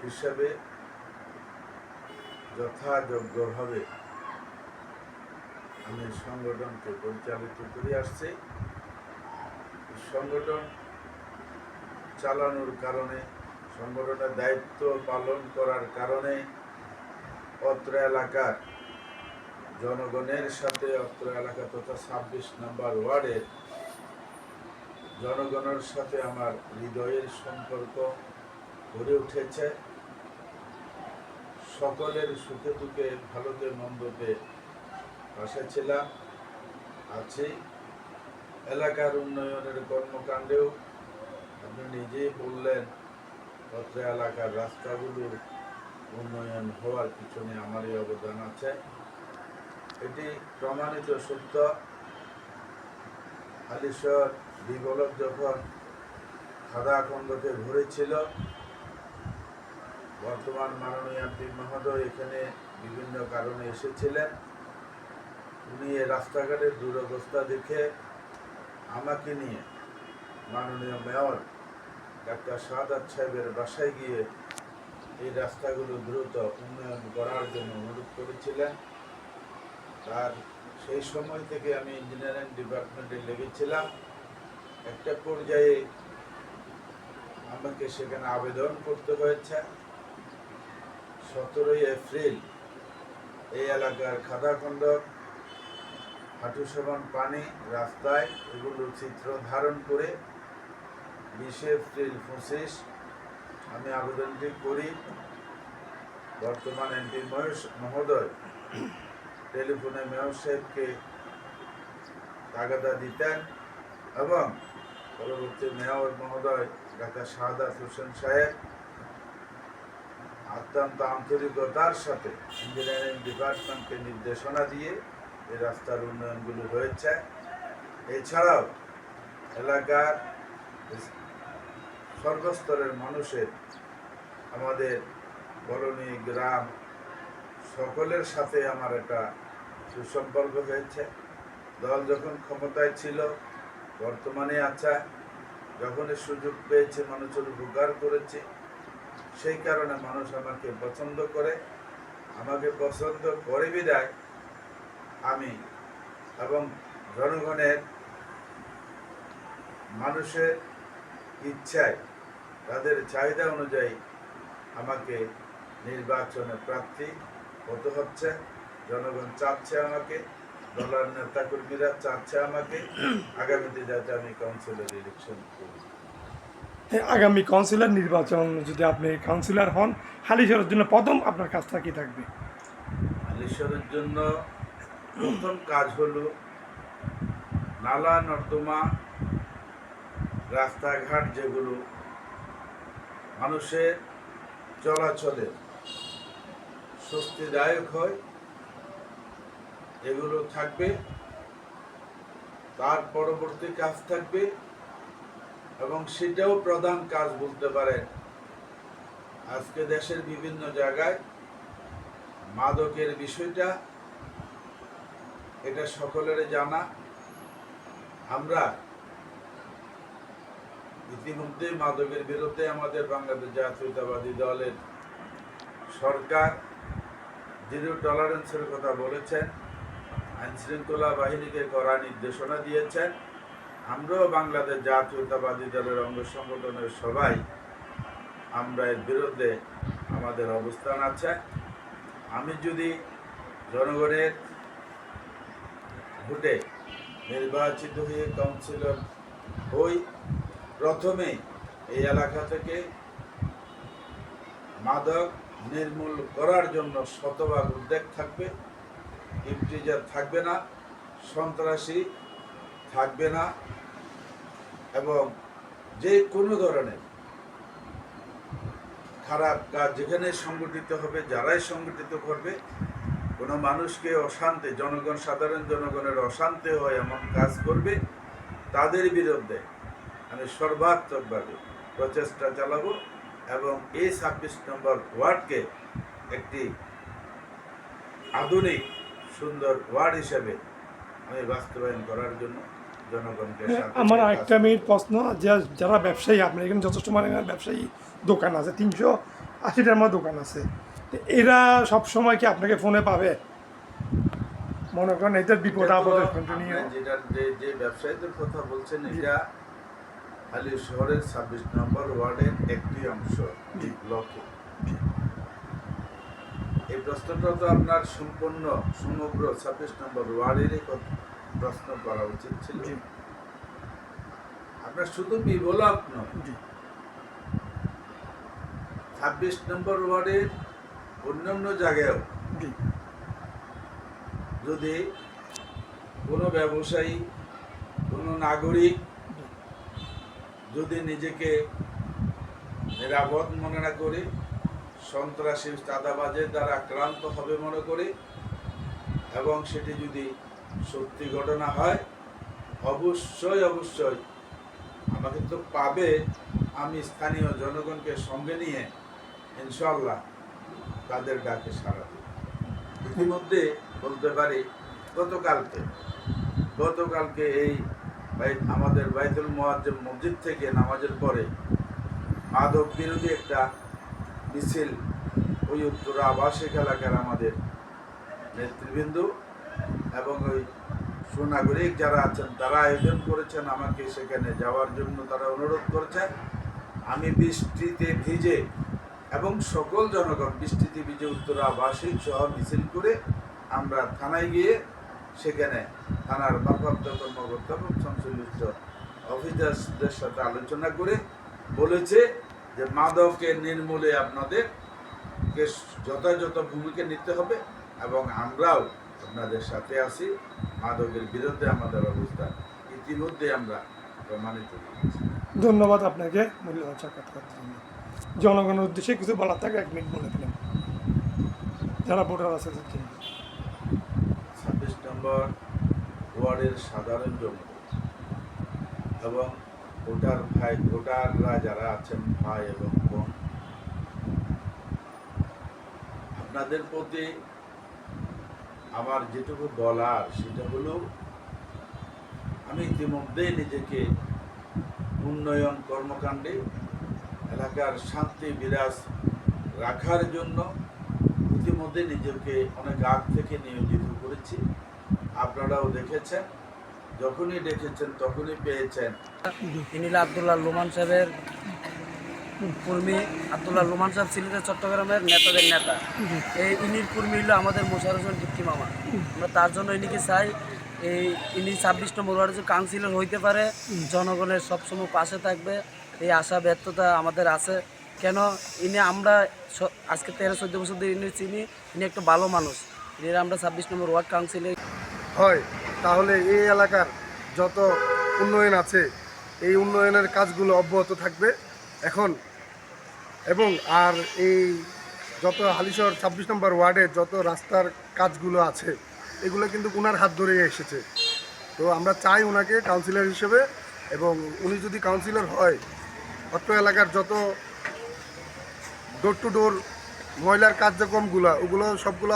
হিসাবে যথাযোগ্যভাবে আমি সংগঠনকে পরিচালিত করে আসছি। সংগঠন চালানোর কারণে, সংগঠনের দায়িত্ব পালন করার কারণে অত্র এলাকার জনগণের সাথে, অত্র এলাকা তথা 26 নম্বর ওয়ার্ডের জনগণের সাথে আমার হৃদয়ের সম্পর্ক গড়ে উঠেছে। সকলের সুখে দুঃখে, ভালোতে মন্দতে পাশে ছিলাম, আছি। এলাকার উন্নয়নের কর্মকাণ্ডেও আপনি নিজেই বললেন অত্র এলাকার রাস্তাগুলোর উন্নয়ন হওয়ার পিছনে আমারই অবদান আছে। এটি প্রমাণিত সত্য। হালিশহর বিপ্লব যখন খাদাখন্দকে ভরেছিল, বর্তমান মাননীয় এমপি মহোদয় এখানে বিভিন্ন কারণে এসেছিলেন। উনি এই রাস্তাঘাটের দুরবস্থা দেখে আমাকে নিয়ে মাননীয় মেয়র ডাক্তার শাহাদাত সাহেবের বাসায় গিয়ে এই রাস্তাগুলো দ্রুত উন্নয়ন করার জন্য অনুরোধ করেছিলেন। তার সেই সময় থেকে আমি ইঞ্জিনিয়ারিং ডিপার্টমেন্টে লেগেছিলাম। একটা পর্যায়ে আমাকে সেখানে আবেদন করতে হয়েছে। 17 এপ্রিল এই এলাকার খাদাখন্দ, হাঁটু সমান পানি রাস্তায়, এগুলো চিত্র ধারণ করে 20 এপ্রিল 25 আমি আবেদনটি করি। বর্তমান এমপি মহোদয় টেলিফোনে মেয়র সাহেবকে তাগাদা দিতেন এবং পরবর্তী মেয়র মহোদয় ডাক্তার শাহাদাত হোসেন সাহেব অত্যন্ত আন্তরিকতার সাথে ইঞ্জিনিয়ারিং ডিপার্টমেন্টকে নির্দেশনা দিয়ে এই রাস্তার উন্নয়নগুলো হয়েছে। এছাড়াও এলাকার সর্বস্তরের মানুষের, আমাদের কলোনি, গ্রাম সকলের সাথে আমার একটা সুসম্পর্ক হয়েছে। দল যখন ক্ষমতায় ছিল, বর্তমানে আছে, যখনই সুযোগ পেয়েছে মানুষের উপকার করেছে। সেই কারণে মানুষ আমাকে পছন্দ করে। আমাকে পছন্দ করে বিদায় আমি এবং জনগণের, মানুষের ইচ্ছায়, তাদের চাহিদা অনুযায়ী আমাকে নির্বাচনে প্রার্থী হতে হচ্ছে। জনগণ চাচ্ছে আমাকে, দলের নেতাকর্মীরা চাচ্ছে আমাকে আগামীতে যাতে আমি কাউন্সিলর ইলেকশন করি। আগামী কাউন্সিলর নির্বাচন, যদি আপনি কাউন্সিলর হন, হালিশহরের জন্য প্রথম আপনার কাজটা কি থাকবে? হালিশহরের জন্য প্রথম কাজ হলো নালা নর্দমা, রাস্তাঘাট যেগুলো মানুষের চলাচলে স্বস্তিদায়ক হয়, এগুলো থাকবে। তার পরবর্তী কাজ থাকবে, এবং সেটাও প্রধান কাজ বলতে পারেন, আজকে দেশের বিভিন্ন জায়গায় মাদকের বিষয়টা, এটা সকলের জানা। আমরা ইতিমধ্যে মাদকের বিরুদ্ধে আমাদের বাংলাদেশ জাতীয়তাবাদী দলের সরকার জিরো টলারেন্সের কথা বলেছেন, আইন শৃঙ্খলা বাহিনীকে কড়া নির্দেশনা দিয়েছেন। আমরাও বাংলাদেশ জাতীয়তাবাদী দলের অঙ্গ সংগঠনের সবাই আমরা এর বিরুদ্ধে আমাদের অবস্থান আছে। আমি যদি জনগণের ভোটে নির্বাচিত হয়ে কাউন্সিলর হই, প্রথমে এই এলাকা থেকে মাদক নির্মূল করার জন্য শতভাগ উদ্যোগ থাকবে। ইফতিজার থাকবে না, সন্ত্রাসী থাকবে না, এবং যে কোনো ধরনের খারাপ কাজ যেখানে সংগঠিত হবে, যারাই সংগঠিত করবে, কোনো মানুষকে অশান্তি, সাধারণ জনগণের অশান্তি হয় এমন কাজ করবে, তাদের বিরুদ্ধে আমি সর্বাত্মকভাবে প্রচেষ্টা চালাবো এবং এই 26 নম্বর ওয়ার্ডকে একটি আধুনিক সুন্দর ওয়ার্ড হিসেবে আমি বাস্তবায়ন করার জন্য জনগণকে। আমার আরেকটা মেয়ের প্রশ্ন, যারা ব্যবসায়ী, আপনার এখানে যথেষ্ট মানে ব্যবসায়ী দোকান আছে, 80টার মতো দোকান আছে। তো এরা সব সময় কি আপনাকে ফোনে পাবে? মনে করেন এদের বিপদ আপদে কন্টিনিউ। আপনি যেটা যে ব্যবসায়ীদের কথা বলছেন, এটা হালি শহরের 26 নম্বর ওয়ার্ডের একটি অংশ, এই ব্লকে। এই প্রশ্নটা তো আপনার সম্পূর্ণ সমগ্র 26 নম্বর ওয়ার্ডেরই প্রশ্ন করা উচিত ছিল। জি আপনার শুধু বিভলক নয়, জি 26 নম্বর ওয়ার্ডের অন্যান্য জায়গায়ও জি যদি কোনো ব্যবসায়ী, কোনো নাগরিক যদি নিজেকে নিরাপদ মনে না করে, সন্ত্রাসী চাঁদাবাজের দ্বারা আক্রান্ত হবে মনে করে, এবং সেটি যদি সত্যি ঘটনা হয়, অবশ্যই অবশ্যই আমাকে তো পাবে। আমি স্থানীয় জনগণকে সঙ্গে নিয়ে ইনশাল্লাহ তাদের ডাকে সাড়া দেব। ইতিমধ্যে বলতে পারি গতকালকে এই আমাদের বাইতুল মুআজ্জম মসজিদ থেকে নামাজের পরে মাদক বিরোধী একটা মিছিল ওই উত্তরা আবাসিক এলাকার আমাদের নেতৃবৃন্দ এবং ওই সুনাগরিক যারা আছেন তারা আয়োজন করেছেন, আমাকে সেখানে যাওয়ার জন্য তারা অনুরোধ করেছেন। আমি বৃষ্টিতে ভিজে এবং সকল জনগণ বৃষ্টিতে ভিজে উত্তরা আবাসিক সহ মিছিল করে আমরা থানায় গিয়ে সেখানে থানার ভারপ্রাপ্ত কর্মকর্তা এবং সংশ্লিষ্ট অফিসারদের সাথে আলোচনা করে বলেছে যে মাদকের নির্মূলে আপনাদেরকে যথাযথ ভূমিকা নিতে হবে এবং আমরাও আপনাদের সাথে আছি। মাদকের বিরুদ্ধে আমাদের অবস্থান ইতিমধ্যে আমরা প্রমাণিত করেছি। ধন্যবাদ আপনাকে মূল্যবান সাক্ষাৎকার জন্য। জনগণের উদ্দেশ্যে কিছু বলার থাকে 1 মিনিট বলে দিলাম, যারা ভোটার আছে তাদের জন্য। 26 নম্বর ওয়ার্ডের সাধারণ জনগণ এবং ভোটাররা যারা আছেন ভাই এবং বোন, আপনাদের প্রতি আমার যেটুকু বলার সেটা হলো, আমি ইতিমধ্যেই নিজেকে উন্নয়ন কর্মকাণ্ডে এলাকার শান্তি বিরাজ রাখার জন্য ইতিমধ্যে নিজেকে অনেক আগ থেকে নিয়োজিত করেছি। আপনারাও দেখেছেন, যখনই দেখেছেন তখনই পেয়েছেন। ইনি আব্দুল্লাহ লোমান সাহেবের কর্মী। আব্দুল্লাহ লোমান সাহেব ছিলেন চট্টগ্রামের নেতাদের নেতা। এই ইনির কর্মী হলো আমাদের মোশার হোসেন টিপ্পি মামা। আমরা তার জন্য ইনিকে চাই। ইনি 26 নম্বর ওয়ার্ডের কাউন্সিলর হইতে পারে, জনগণের সবসময় পাশে থাকবে, এই আশা ব্যর্থতা আমাদের আছে। কেন ইনি আমরা আজকে 13-14 বছর ধরে ইনি চিনি। ইনি একটা ভালো মানুষ। ইনি আমরা 26 নম্বর ওয়ার্ড কাউন্সিলে হয়, তাহলে এই এলাকার যত উন্নয়ন আছে এই উন্নয়নের কাজগুলো অব্যাহত থাকবে এখন। এবং আর এই যত হালিশহর 26 নম্বর ওয়ার্ডে যত রাস্তার কাজগুলো আছে এগুলো কিন্তু ওনার হাত ধরে এসেছে। তো আমরা চাই ওনাকে কাউন্সিলর হিসেবে, এবং উনি যদি কাউন্সিলর হয় অত্র এলাকার যত ডোর টু ডোর ময়লার কার্যক্রমগুলো ওগুলো সবগুলো